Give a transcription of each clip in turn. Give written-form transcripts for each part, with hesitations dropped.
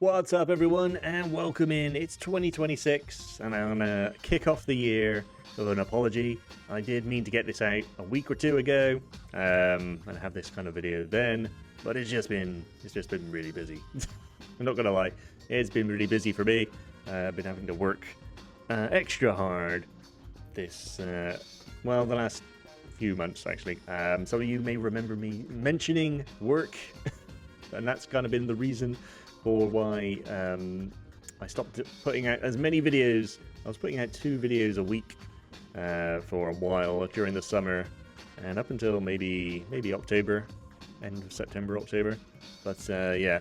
What's up, everyone, and welcome in. It's 2026, and I'm gonna kick off the year with an apology. I did mean to get this out a week or two ago, and have this kind of video then, but it's just been really busy. I'm not gonna lie, it's been really busy for me. I've been having to work extra hard this, the last few months actually. Some of you may remember me mentioning work, and that's kind of been the reason for why I stopped putting out as many videos. I was putting out 2 videos a week for a while during the summer, and up until maybe October, end of September, October. But yeah,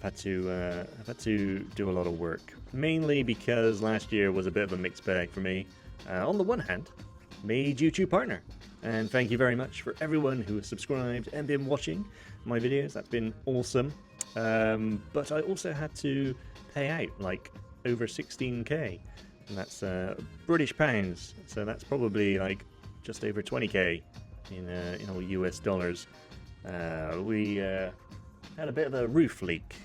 I've had to do a lot of work, mainly because last year was a bit of a mixed bag for me. On the one hand, made YouTube partner, and thank you very much for everyone who has subscribed and been watching my videos. That's been awesome. But I also had to pay out like over 16k, and that's British pounds, so that's probably like just over 20k in all US dollars. We had a bit of a roof leak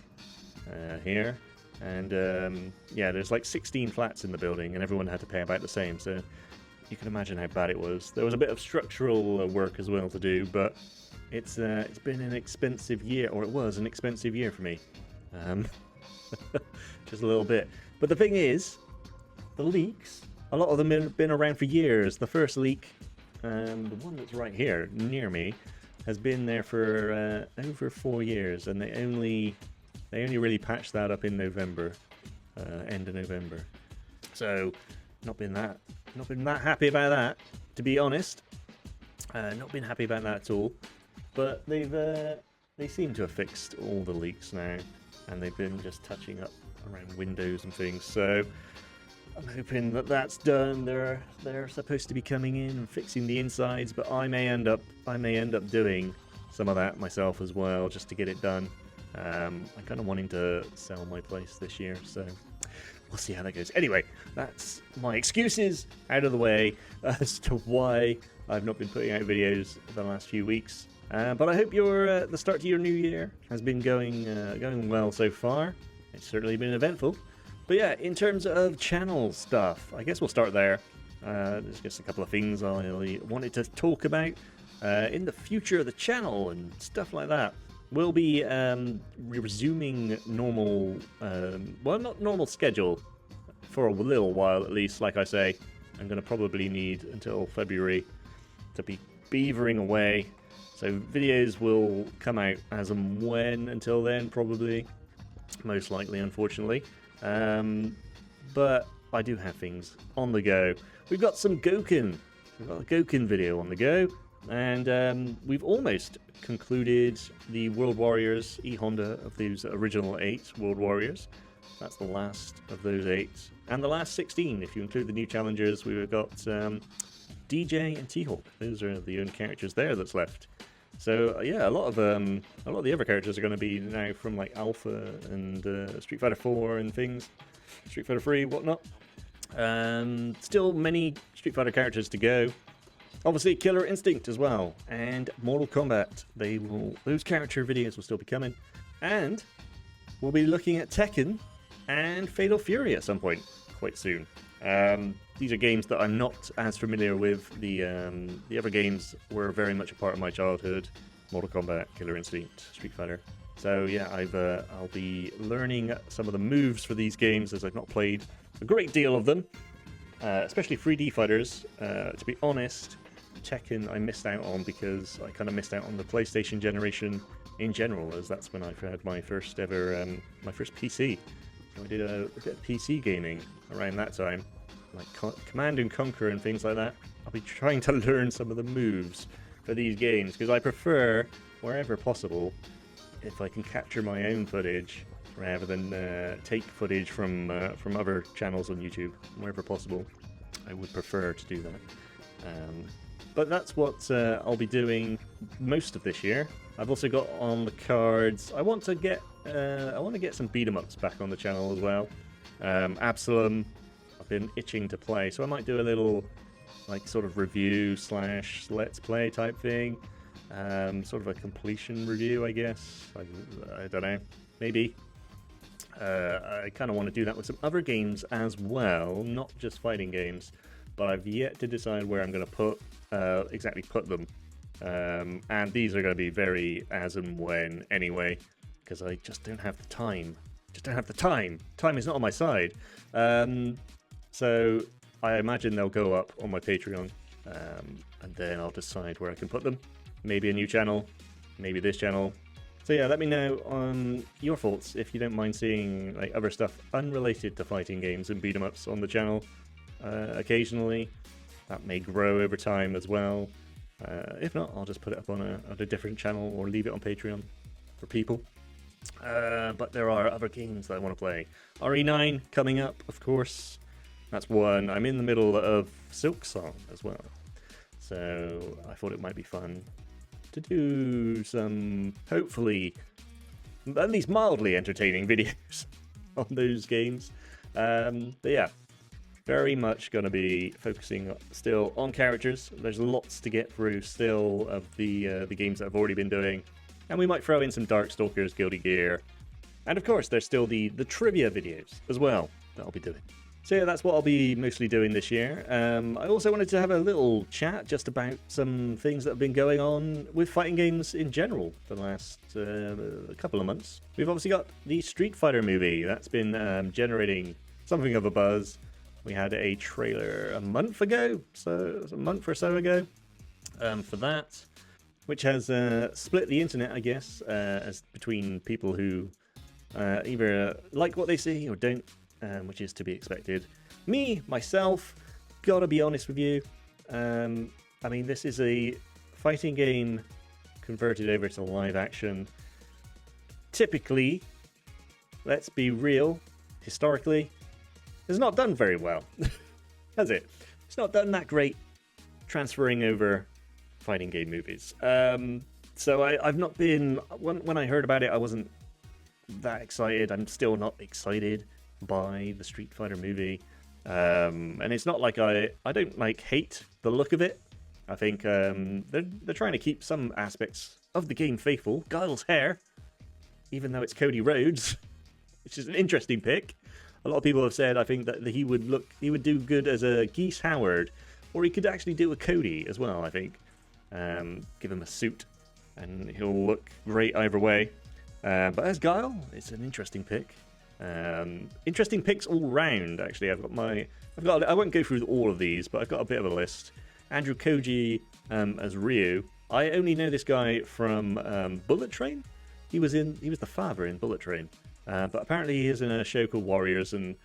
here, and yeah, there's like 16 flats in the building, and everyone had to pay about the same, so you can imagine how bad it was. There was a bit of structural work as well to do, but it's been an expensive year, or it was an expensive year for me. Just a little bit. But the thing is, the leaks, a lot of them have been around for years. The first leak, the one that's right here near me, has been there for over 4 years, and they only really patched that up in November, end of November. So not been that happy about that, to be honest. Not been happy about that at all. But they seem to have fixed all the leaks now, and they've been just touching up around windows and things. So I'm hoping that that's done. They're supposed to be coming in and fixing the insides, but I may end up doing some of that myself as well, just to get it done. I'm kind of wanting to sell my place this year, so we'll see how that goes. Anyway, that's my excuses out of the way as to why I've not been putting out videos the last few weeks. But I hope the start to your new year has been going well so far. It's certainly been eventful. But yeah, in terms of channel stuff, I guess we'll start there. There's just a couple of things I wanted to talk about in the future of the channel and stuff like that. We'll be resuming normal, not normal schedule for a little while at least. Like I say, I'm going to probably need until February to be beavering away. So videos will come out as and when until then, probably, most likely, unfortunately. But I do have things on the go. We've got some Gouken. We've got a Gouken video on the go, and we've almost concluded the World Warriors E-Honda of those original 8 World Warriors. That's the last of those 8, and the last 16 if you include the new challengers. We've got DJ and T-Hawk. Those are the only characters there that's left. So yeah, a lot of the other characters are going to be now from like Alpha and Street Fighter 4 and things, Street Fighter 3, whatnot. Still many Street Fighter characters to go. Obviously, Killer Instinct as well, and Mortal Kombat. Those character videos will still be coming, and we'll be looking at Tekken and Fatal Fury at some point quite soon. These are games that I'm not as familiar with. The other games were very much a part of my childhood. Mortal Kombat, Killer Instinct, Street Fighter. So yeah, I'll be learning some of the moves for these games, as I've not played a great deal of them, especially 3D fighters. To be honest, Tekken I missed out on because I kind of missed out on the PlayStation generation in general, as that's when I had my first ever my first PC. So I did a bit of PC gaming around that time, like Command and Conquer and things like that. I'll be trying to learn some of the moves for these games, because I prefer, wherever possible, if I can capture my own footage rather than take footage from other channels on YouTube. Wherever possible, I would prefer to do that. But that's what I'll be doing most of this year. I've also got on the cards, I want to get some beat 'em ups back on the channel as well. Absalom, I've been itching to play, so I might do a little like sort of review / let's play type thing. Sort of a completion review, I guess. I don't know, maybe. I kind of want to do that with some other games as well, not just fighting games, but I've yet to decide where I'm going to exactly put them. And these are going to be very as and when anyway, because I just don't have the time. Time is not on my side. So I imagine they'll go up on my Patreon, and then I'll decide where I can put them. Maybe a new channel, maybe this channel. So yeah, let me know on your thoughts if you don't mind seeing like other stuff unrelated to fighting games and beat 'em ups on the channel occasionally. That may grow over time as well. If not, I'll just put it up on a different channel or leave it on Patreon for people. But there are other games that I want to play. RE9 coming up, of course. That's one. I'm in the middle of Silksong as well. So I thought it might be fun to do some, hopefully, at least mildly entertaining videos on those games. But yeah, very much going to be focusing still on characters. There's lots to get through still of the games that I've already been doing. And we might throw in some Darkstalkers, Guilty Gear. And of course, there's still the trivia videos as well that I'll be doing. So yeah, that's what I'll be mostly doing this year. I also wanted to have a little chat just about some things that have been going on with fighting games in general the last couple of months. We've obviously got the Street Fighter movie that's been generating something of a buzz. We had a trailer a month ago, so a month or so ago, for that, which has split the internet, I guess, as between people who either like what they see or don't. Which is to be expected. Me, myself, gotta be honest with you. I mean, this is a fighting game converted over to live action. Typically, let's be real, historically, it's not done very well, has it? It's not done that great transferring over fighting game movies. So I've not been, when I heard about it, I wasn't that excited. I'm still not excited by the Street Fighter movie, and it's not like I don't like hate the look of it. I think they're trying to keep some aspects of the game faithful. Guile's hair, even though it's Cody Rhodes, which is an interesting pick. A lot of people have said I think that he would do good as a Geese Howard, or he could actually do a Cody as well. I think give him a suit and he'll look great either way. But as Guile, it's an interesting pick. Interesting picks all round. Actually, I won't go through all of these, but I've got a bit of a list. Andrew Koji as Ryu. I only know this guy from Bullet Train. He was the father in Bullet Train, but apparently he is in a show called Warriors, and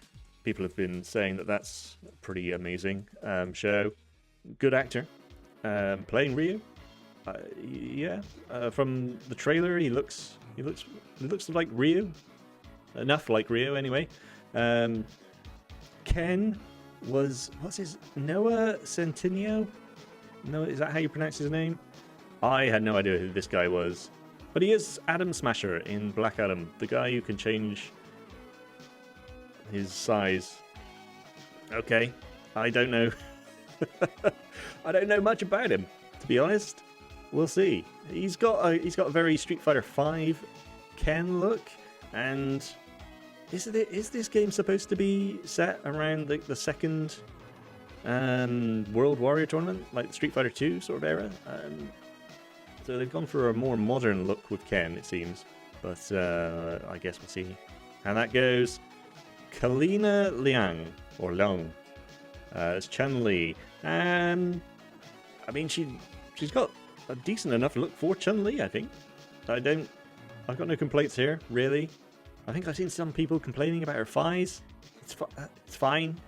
people have been saying that that's a pretty amazing show. Good actor, playing Ryu. Yeah, from the trailer, he looks like Ryu. Enough like Ryu, anyway. Ken was, what's his, Noah Centineo? No, is that how you pronounce his name? I had no idea who this guy was. But he is Adam Smasher in Black Adam, the guy who can change his size. Okay, I don't know. I don't know much about him, to be honest. We'll see. He's got a very Street Fighter V Ken look, and is this game supposed to be set around the second World Warrior tournament, like the Street Fighter 2 sort of era? So they've gone for a more modern look with Ken, it seems. But I guess we'll see how that goes. Kalina Liang, or Long, as Chun-Li. I mean, she's got a decent enough look for Chun-Li, I think. I've got no complaints here, really. I think I've seen some people complaining about her thighs. It's fine.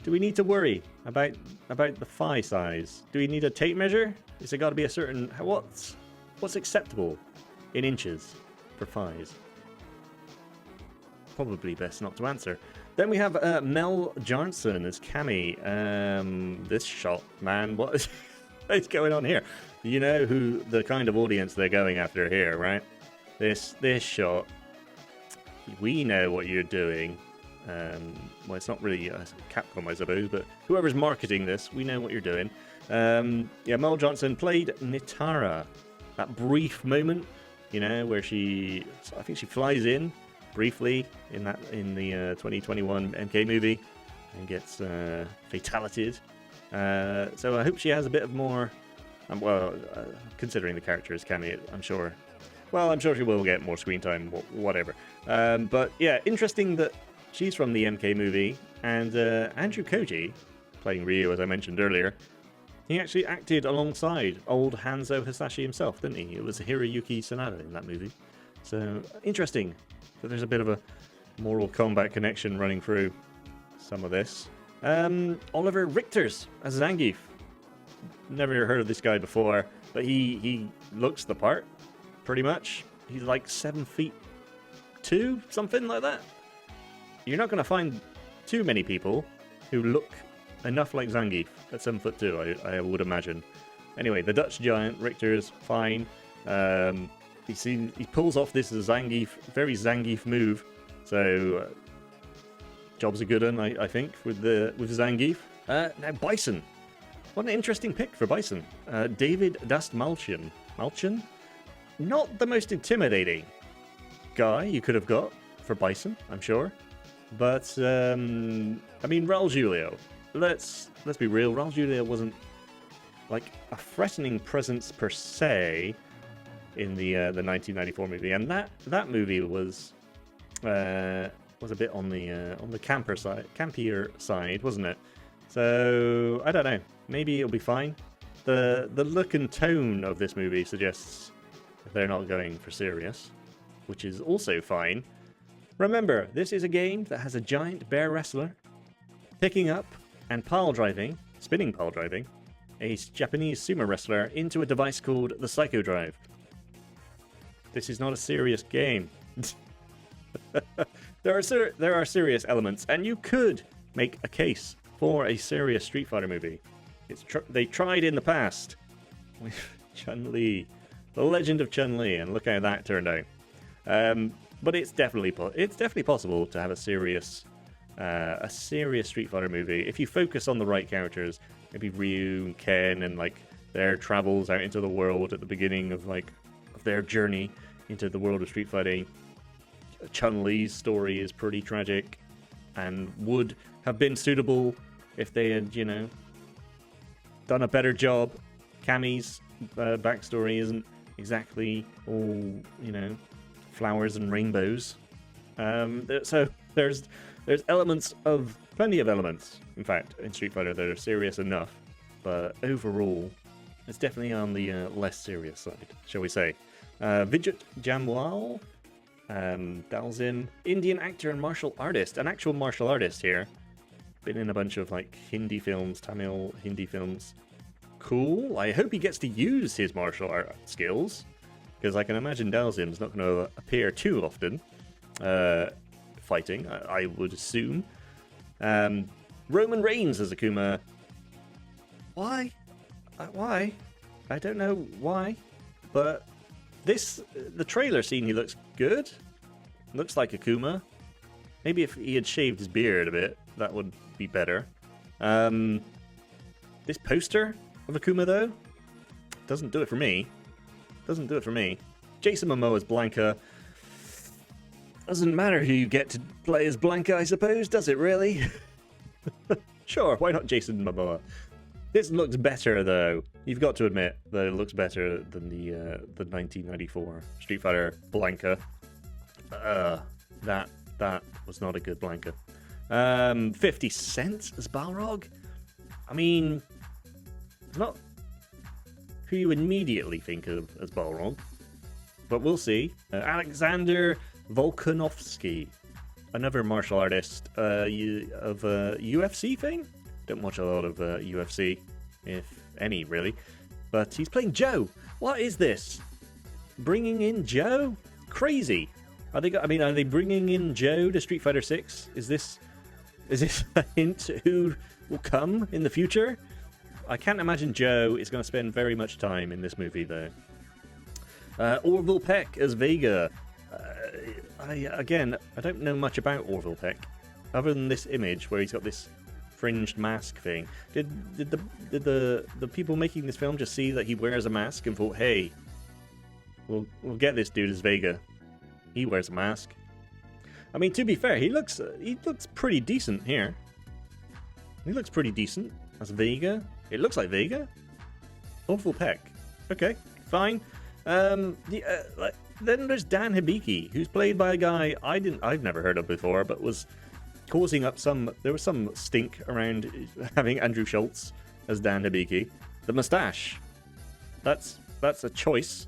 Do we need to worry about the thigh size? Do we need a tape measure? Is it got to be a certain... What's acceptable in inches for thighs? Probably best not to answer. Then we have Mel Johnson as Cammy. This shot, man, what is going on here? You know who the kind of audience they're going after here, right? This shot. We know what you're doing. Well, it's not really Capcom, I suppose, but whoever's marketing this, we know what you're doing. Yeah, Mel Johnson played Nitara. That brief moment, you know, where I think she flies in, briefly in the 2021 MK movie and gets fatalited. So I hope she has a bit of more. Considering the character is Cammy, I'm sure. Well, I'm sure she will get more screen time, whatever. But yeah, interesting that she's from the MK movie, and Andrew Koji, playing Ryu, as I mentioned earlier, he actually acted alongside old Hanzo Hasashi himself, didn't he? It was Hiroyuki Sanada in that movie. So, interesting that there's a bit of a Mortal Kombat connection running through some of this. Oliver Richters as Zangief. Never heard of this guy before, but he looks the part, pretty much. He's like 7'2", something like that. You're not going to find too many people who look enough like Zangief at 7'2", I would imagine. Anyway, the Dutch giant, Richter's fine. He pulls off this Zangief, very Zangief move. So, job's a good one, I think, with Zangief. Now, Bison. What an interesting pick for Bison. David Dust Malchian. Malchian? Not the most intimidating guy you could have got for Bison, I'm sure. But, I mean, Raul Julia. Let's be real. Raul Julia wasn't like a threatening presence per se in the 1994 movie, and that movie was a bit on the campier side, wasn't it? So I don't know. Maybe it'll be fine. The look and tone of this movie suggests they're not going for serious, which is also fine. Remember, this is a game that has a giant bear wrestler picking up and spinning pile driving, a Japanese sumo wrestler into a device called the Psycho Drive. This is not a serious game. There are serious elements, and you could make a case for a serious Street Fighter movie. They tried in the past with Chun-Li, the Legend of Chun-Li, and look how that turned out. But it's definitely possible to have a serious Street Fighter movie if you focus on the right characters. Maybe Ryu and Ken and like their travels out into the world at the beginning of their journey into the world of Street Fighting. Chun-Li's story is pretty tragic and would have been suitable if they had, done a better job. Cammy's backstory isn't exactly all, flowers and rainbows. So there's plenty of elements, in fact, in Street Fighter that are serious enough, but overall, it's definitely on the less serious side, shall we say. Vijay Jamwal, Dalzin, Indian actor and martial artist, an actual martial artist here. Been in a bunch of Hindi films, Tamil Hindi films. Cool. I hope he gets to use his martial art skills, because I can imagine Dalzim's not going to appear too often fighting, I would assume. Roman Reigns as Akuma. Why? Why? I don't know why, but the trailer scene, he looks good. Looks like Akuma. Maybe if he had shaved his beard a bit, that would be better. This poster of Akuma, though, doesn't do it for me. Jason Momoa's Blanca. Doesn't matter who you get to play as Blanca, I suppose, does it really? Sure, why not Jason Momoa? This looks better, though. You've got to admit that it looks better than the 1994 Street Fighter Blanca. That was not a good Blanca. 50 Cent as Balrog? I mean, it's not who you immediately think of as Balrog, but we'll see. Alexander Volkanovski, another martial artist of UFC fame. Don't watch a lot of UFC, if any, really. But he's playing Joe. What is this? Bringing in Joe? Crazy. Are they bringing in Joe to Street Fighter 6? Is this a hint at who will come in the future? I can't imagine Joe is going to spend very much time in this movie, though. Orville Peck as Vega. I don't know much about Orville Peck, other than this image where he's got this fringed mask thing. Did the people making this film just see that he wears a mask and thought, hey, we'll get this dude as Vega. He wears a mask. I mean, to be fair, he looks pretty decent here. He looks pretty decent. That's Vega. It looks like Vega. Awful peck. Okay, fine. Then there's Dan Hibiki, who's played by a guy I've never heard of before, but was causing up there was some stink around having Andrew Schultz as Dan Hibiki. The mustache. That's a choice.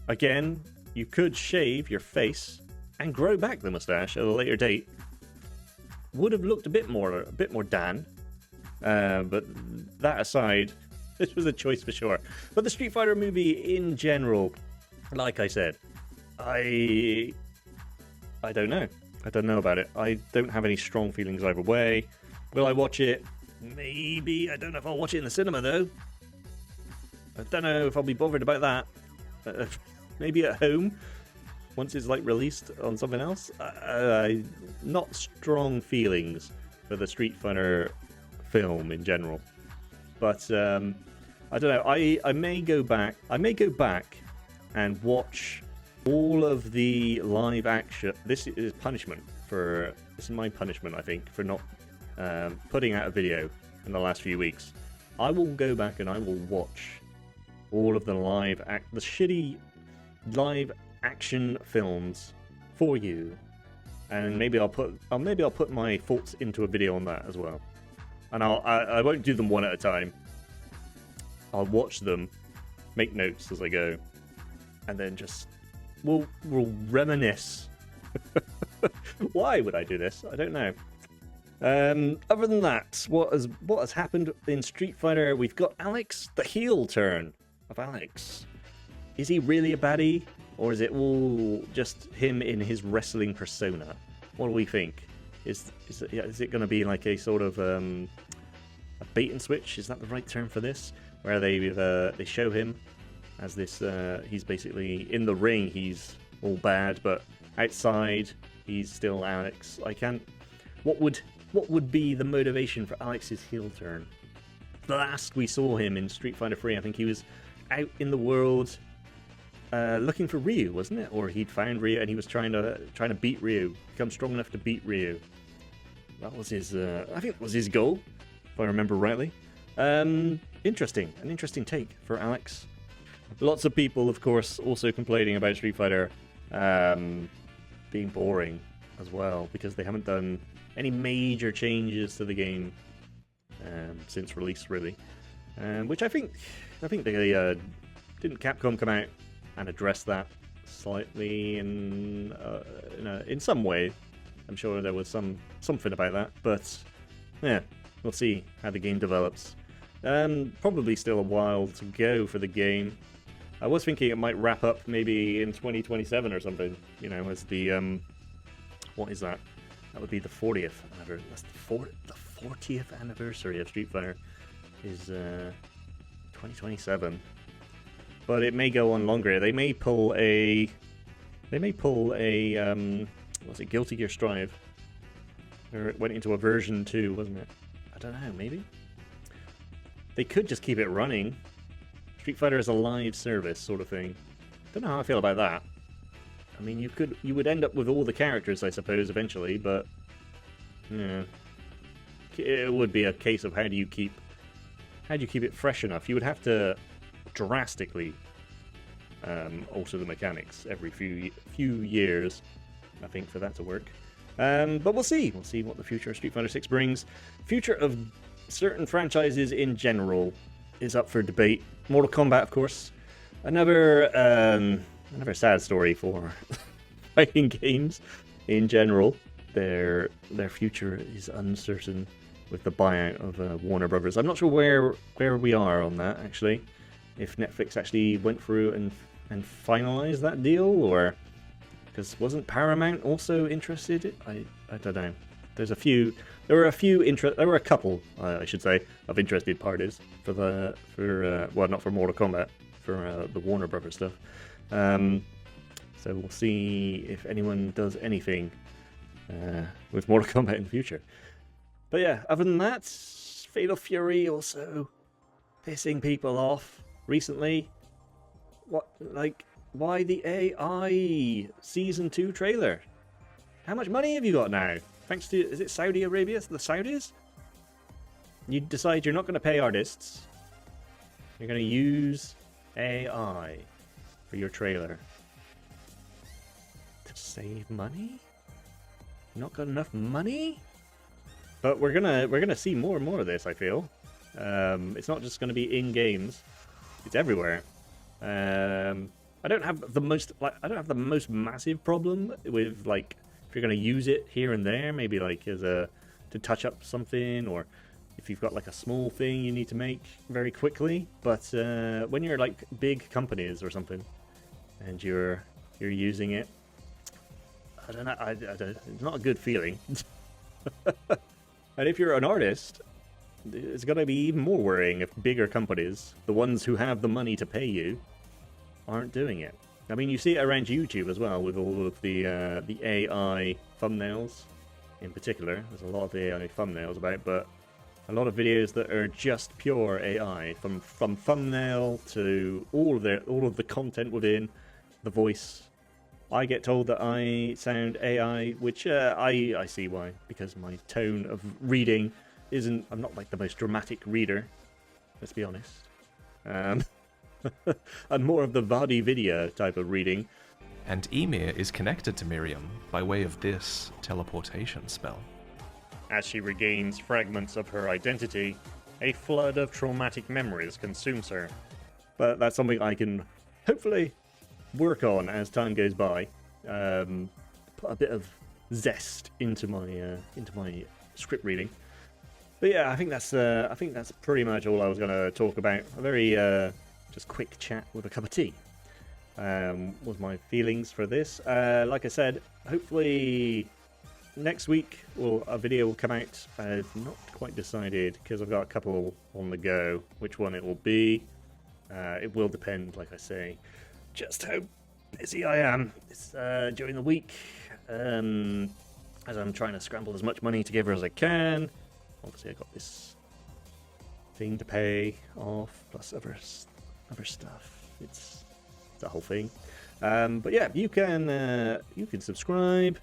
Again, you could shave your face and grow back the mustache at a later date. Would have looked a bit more Dan. But that aside, this was a choice for sure. But the Street Fighter movie in general, like I said, I don't know. I don't know about it. I don't have any strong feelings either way. Will I watch it? Maybe. I don't know if I'll watch it in the cinema though. I don't know if I'll be bothered about that. Maybe at home, once it's like released on something else. Not strong feelings for the Street Fighter film in general. But I don't know. I may go back. I may go back and watch all of the live action. This is punishment for. This is my punishment, I think, for not putting out a video in the last few weeks. I will go back and I will watch all of the shitty live action films for you, and maybe I'll put my thoughts into a video on that as well. And I won't do them one at a time. I'll watch them, make notes as I go, and then just we'll reminisce. Why would I do this? I don't know. Other than that, what has happened in Street Fighter? We've got Alex, the heel turn of Alex. Is he really a baddie, or is it all just him in his wrestling persona? What do we think? Is it going to be like a sort of a bait and switch? Is that the right term for this? Where they show him as this, he's basically in the ring, he's all bad, but outside he's still Alex. What would be the motivation for Alex's heel turn? The last we saw him in Street Fighter 3, I think he was out in the world looking for Ryu, wasn't it? Or he'd found Ryu and he was trying to beat Ryu, become strong enough to beat Ryu. That was his, I think that was his goal, if I remember rightly. An interesting take for Alex. Lots of people, of course, also complaining about Street Fighter being boring as well, because they haven't done any major changes to the game since release, really. Which I think they didn't Capcom come out and address that slightly in some way. I'm sure there was something about that, but yeah, we'll see how the game develops. Probably still a while to go for the game. I was thinking it might wrap up maybe in 2027 or something, as the what is that? That would be the 40th anniversary. That's the 40th anniversary of Street Fighter is 2027. But it may go on longer. They may pull a what's it? Guilty Gear Strive. Or it went into a version 2, wasn't it? I don't know, maybe? They could just keep it running. Street Fighter is a live service sort of thing. Don't know how I feel about that. I mean, you would end up with all the characters, I suppose, eventually, but yeah, it would be a case of how do you keep it fresh enough? You would have to drastically alter the mechanics every few years, I think, for that to work. But we'll see. We'll see what the future of Street Fighter 6 brings. Future of certain franchises in general is up for debate. Mortal Kombat, of course. Another sad story for fighting games in general. Their future is uncertain with the buyout of Warner Brothers. I'm not sure where we are on that, actually. If Netflix actually went through and finalized that deal, or because wasn't Paramount also interested? I don't know. There were a couple, I should say, of interested parties for not for Mortal Kombat, for the Warner Brothers stuff. So we'll see if anyone does anything with Mortal Kombat in the future. But yeah, other than that, Fatal Fury also pissing people off recently. Why the AI Season 2 trailer? How much money have you got now? Thanks to, is it Saudi Arabia? The Saudis? You decide you're not going to pay artists. You're going to use AI for your trailer. To save money? Not got enough money? But we're gonna see more and more of this, I feel. It's not just gonna be in games. It's everywhere. I don't have the most massive problem with, like, if you're gonna use it here and there, maybe like as a to touch up something, or if you've got like a small thing you need to make very quickly. But when you're like big companies or something and you're using it, I don't know, it's not a good feeling. And if you're an artist, it's going to be even more worrying if bigger companies, the ones who have the money to pay you, aren't doing it. I mean, you see it around YouTube as well, with all of the AI thumbnails in particular. There's a lot of AI thumbnails about, but a lot of videos that are just pure AI, from thumbnail to all of the content within, the voice. I get told that I sound AI, which I see why, because my tone of reading isn't... I'm not like the most dramatic reader, let's be honest. I'm more of the Vadi Vidya type of reading. And Emir is connected to Miriam by way of this teleportation spell. As she regains fragments of her identity, a flood of traumatic memories consumes her. But that's something I can hopefully work on as time goes by. Put a bit of zest into my script reading. But yeah, I think that's pretty much all I was going to talk about. A very just quick chat with a cup of tea was my feelings for this. Like I said, hopefully next week a video will come out. I've not quite decided because I've got a couple on the go. Which one it will be? It will depend, like I say, just how busy I am. It's during the week, as I'm trying to scramble as much money together as I can. Obviously, I got this thing to pay off, plus other stuff. It's a whole thing. But yeah, you can subscribe,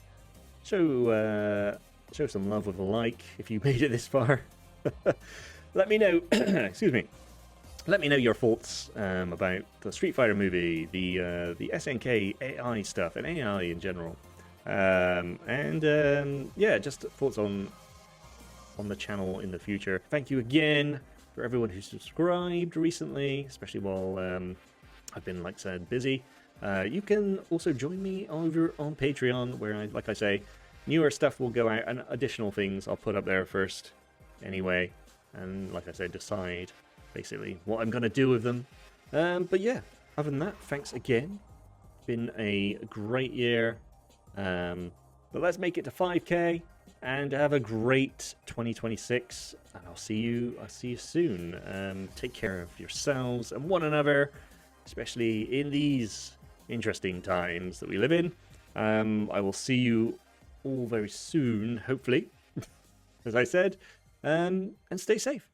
show some love with a like if you made it this far. Let me know. Excuse me. Let me know your thoughts about the Street Fighter movie, the SNK AI stuff, and AI in general, yeah, just thoughts on the channel in the future. Thank you again for everyone who subscribed recently, especially while I've been, like I said, busy. You can also join me over on Patreon, where like I say, newer stuff will go out, and additional things I'll put up there first anyway, and like I said, decide basically what I'm going to do with them. But yeah, other than that, thanks again. Been a great year. But let's make it to 5K and have a great 2026. And I'll see you soon. Take care of yourselves and one another, especially in these interesting times that we live in. I will see you all very soon, hopefully, as I said. And stay safe.